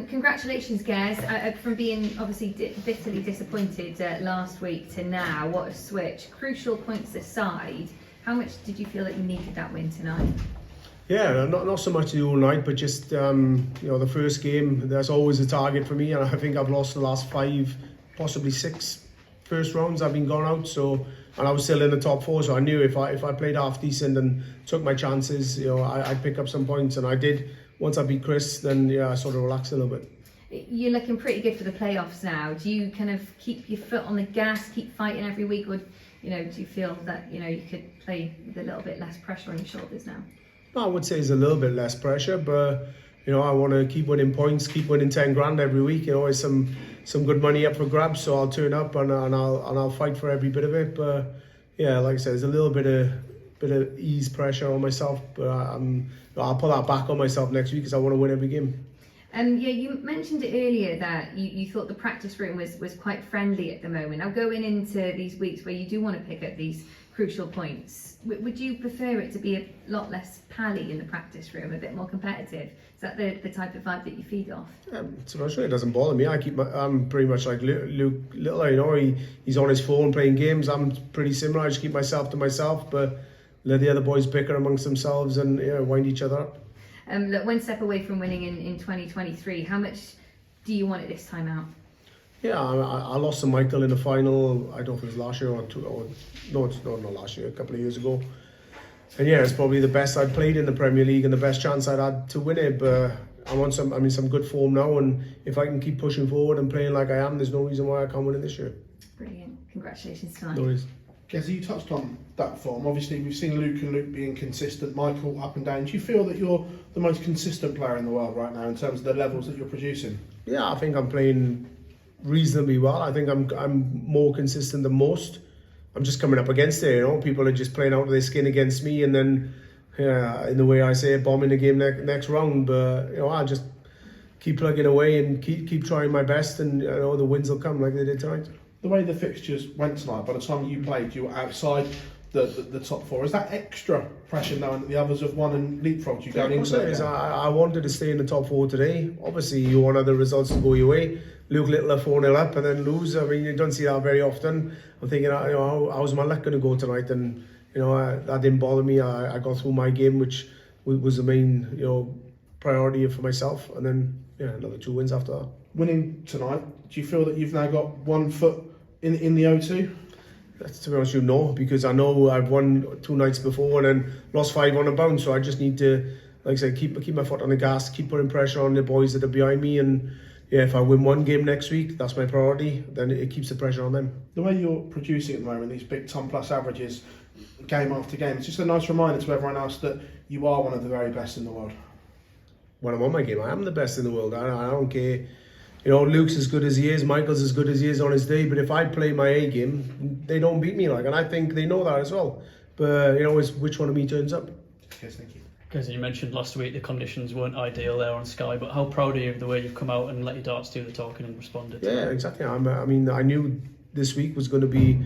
Congratulations, Gers, from being obviously bitterly disappointed last week to now. What a switch. Crucial points aside, how much did you feel that you needed that win tonight? Yeah, not so much the whole night, but just the first game. There's always a target for me, and I think I've lost the last 5, possibly 6 first rounds I've been gone out. So, and I was still in the top 4, so I knew if I played half decent and took my chances, I'd pick up some points, and I did. Once I beat Chris, then I sort of relaxed a little bit. You're looking pretty good for the playoffs now. Do you kind of keep your foot on the gas, keep fighting every week, or do you feel that you could play with a little bit less pressure on your shoulders now? I would say it's a little bit less pressure, but I want to keep winning points, keep winning 10 grand every week. It's some good money up for grabs, so I'll turn up and I'll fight for every bit of it. But yeah, like I said, there's a little bit of ease pressure on myself, but I'll put that back on myself next week because I want to win every game. You mentioned it earlier that you thought the practice room was quite friendly at the moment. Now, going into these weeks where you do want to pick up these crucial points, would you prefer it to be a lot less pally in the practice room, a bit more competitive? Is that the type of vibe that you feed off? So much it doesn't bother me. I'm pretty much like Luke Little. He's on his phone playing games. I'm pretty similar. I just keep myself to myself, but let the other boys bicker amongst themselves and wind each other up. Look, one step away from winning in 2023, how much do you want it this time out? Yeah, I lost to Michael in the final. I don't know if it was last year no, it's not last year, a couple of years ago. And yeah, it's probably the best I'd played in the Premier League and the best chance I'd had to win it. But I'm on some good form now, and if I can keep pushing forward and playing like I am, there's no reason why I can't win it this year. Brilliant. Congratulations tonight. No worries. Gez, you touched on that form. Obviously, we've seen Luke being consistent, Michael up and down. Do you feel that you're the most consistent player in the world right now in terms of the levels that you're producing? Yeah, I think I'm playing reasonably well. I think I'm more consistent than most. I'm just coming up against it. People are just playing out of their skin against me, and then in the way I say it, bombing the game next round. But I just keep plugging away and keep trying my best, and the wins will come like they did tonight. The way the fixtures went tonight, by the time you played, you were outside the top 4. Is that extra pressure knowing that the others have won and leapfrogged you going into it? I wanted to stay in the top 4 today. Obviously, you want other results to go your way. Luke Little 4-0 up and then lose. I mean, you don't see that very often. I'm thinking, how's my luck going to go tonight? And that didn't bother me. I got through my game, which was the main priority for myself. And then another 2 wins after that. Winning tonight, do you feel that you've now got one foot in the O2? To be honest, no, because I know I've won 2 nights before and then lost 5 on a bounce. So I just need to, like I said, keep my foot on the gas, keep putting pressure on the boys that are behind me, and if I win 1 game next week, that's my priority. Then it keeps the pressure on them. The way you're producing at the moment, these big ton plus averages, game after game, it's just a nice reminder to everyone else that you are one of the very best in the world. When I'm on my game, I am the best in the world. I don't care. Luke's as good as he is, Michael's as good as he is on his day, but if I play my A game, they don't beat me, and I think they know that as well. But, it's which one of me turns up. Yes, thank you. Because you mentioned last week the conditions weren't ideal there on Sky, but how proud are you of the way you've come out and let your darts do the talking and responded? Yeah, exactly. I knew this week was going to be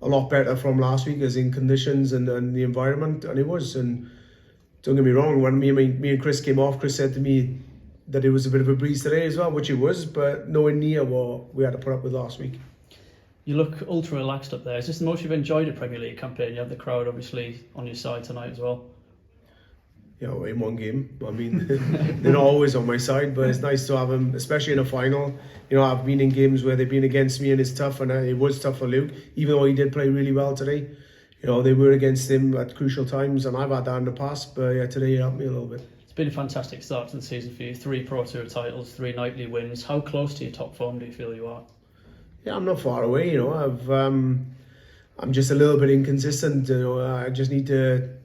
a lot better from last week, as in conditions and the environment, and it was. And don't get me wrong, when me and Chris came off, Chris said to me that it was a bit of a breeze today as well, which it was, but nowhere near what we had to put up with last week. You look ultra relaxed up there. Is this the most you've enjoyed a Premier League campaign? You have the crowd obviously on your side tonight as well. In 1 game. I mean, they're not always on my side, but it's nice to have them, especially in a final. I've been in games where they've been against me and it's tough, and it was tough for Luke, even though he did play really well today. They were against him at crucial times, and I've had that in the past, but today he helped me a little bit. It's been a fantastic start to the season for you. 3 Pro Tour titles, 3 nightly wins. How close to your top form do you feel you are? Yeah, I'm not far away. I'm just a little bit inconsistent. I just need to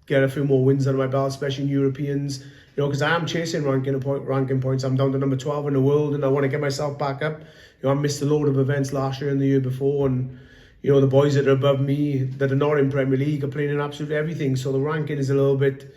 get a few more wins under my belt, especially in Europeans. Because I am chasing ranking points. I'm down to number 12 in the world, and I want to get myself back up. I missed a load of events last year and the year before, and the boys that are above me that are not in Premier League are playing in absolutely everything. So the ranking is a little bit,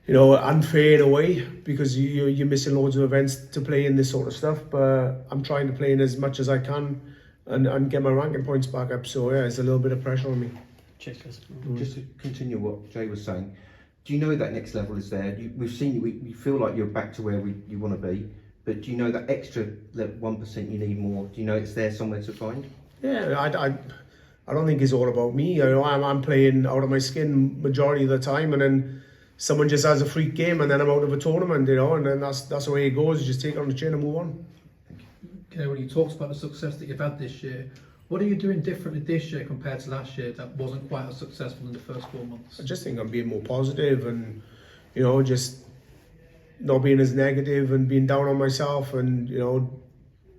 unfair in a way, because you're missing loads of events to play in this sort of stuff. But I'm trying to play in as much as I can and get my ranking points back up. So it's a little bit of pressure on me. Cheers. Just to continue what Jay was saying, do you know that next level is there? We've seen you feel like you're back to where you want to be, but do you know that extra 1% you need more? Do you know it's there somewhere to find? Yeah, I don't think it's all about me. You know, I'm playing out of my skin majority of the time, and then someone just has a freak game, and then I'm out of a tournament. You know, and then that's the way it goes. You just take it on the chin and move on. Okay, when you talked about the success that you've had this year, what are you doing differently this year compared to last year that wasn't quite as successful in the first 4 months? I just think I'm being more positive, and you know, just not being as negative and being down on myself, and you know,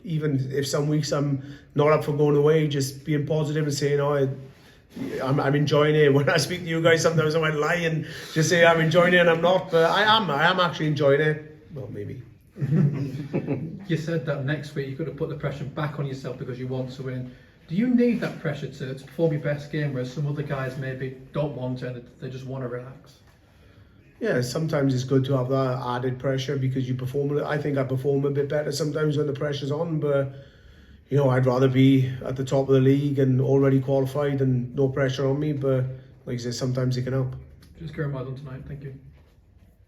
even if some weeks I'm not up for going away, just being positive and saying, "Oh, I'm enjoying it." When I speak to you guys, sometimes I might lie and just say I'm enjoying it, and I'm not, but I am actually enjoying it. Well, maybe. You said that next week you're going to put the pressure back on yourself because you want to win. Do you need that pressure to perform your best game, whereas some other guys maybe don't want to and they just want to relax? Yeah, sometimes it's good to have that added pressure because you perform. I think I perform a bit better sometimes when the pressure's on, but you know, I'd rather be at the top of the league and already qualified and no pressure on me. But like I said, sometimes it can help. Just going well done tonight, thank you.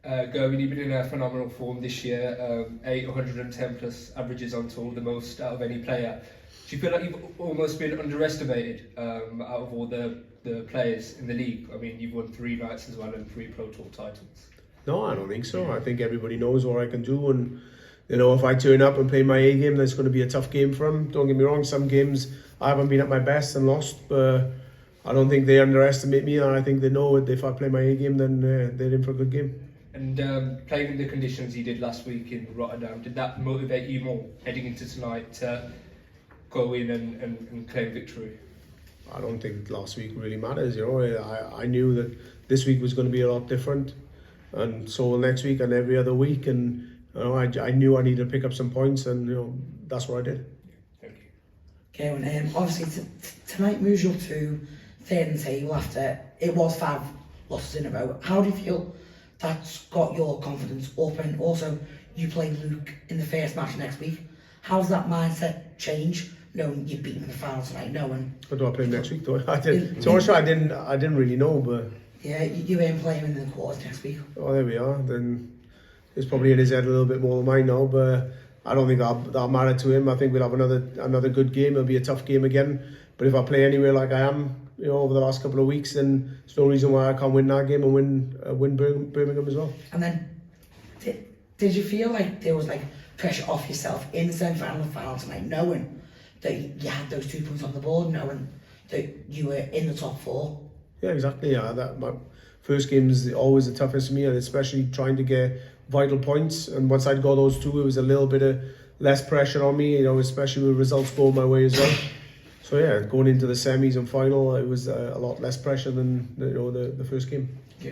Gerwyn, you've been in a phenomenal form this year. 810 plus averages on tour, the most out of any player. Do you feel like you've almost been underestimated out of all the players in the league? I mean, you've won 3 nights as well and 3 Pro Tour titles. No, I don't think so. I think everybody knows what I can do, and you know, if I turn up and play my A game, that's going to be a tough game for them. Don't get me wrong, some games I haven't been at my best and lost, but I don't think they underestimate me, and I think they know that if I play my A game, then they're in for a good game. And playing in the conditions you did last week in Rotterdam, did that motivate you more heading into tonight to go in and claim victory? I don't think last week really matters. You know, I knew that this week was going to be a lot different, and so will next week and every other week. And you know, I knew I needed to pick up some points, and you know, that's what I did. Thank you. Okay, and obviously tonight moves you up to 3rd in the table after it was 5 losses in a row. How do you feel that's got your confidence up? And also, you play Luke in the first match next week. How's that mindset change, knowing you've beaten in the final tonight, knowing... What do I play next week though? I didn't really know, but... Yeah, you ain't playing in the quarters next week. Oh, there we are. Then it's probably in his head a little bit more than mine now, but I don't think that'll matter to him. I think we'll have another good game. It'll be a tough game again. But if I play anywhere like I am, you know, over the last couple of weeks, then there's no reason why I can't win that game and win Birmingham as well. And then, did you feel like there was like pressure off yourself in the semi-final and final tonight, knowing that you had those 2 points on the board, knowing that you were in the top 4? Yeah, exactly. Yeah, my first game is always the toughest for me, and especially trying to get vital points. And once I'd got those 2, it was a little bit of less pressure on me, you know, especially with results going my way as well. So yeah, going into the semis and final, it was a lot less pressure than the first game. Yeah.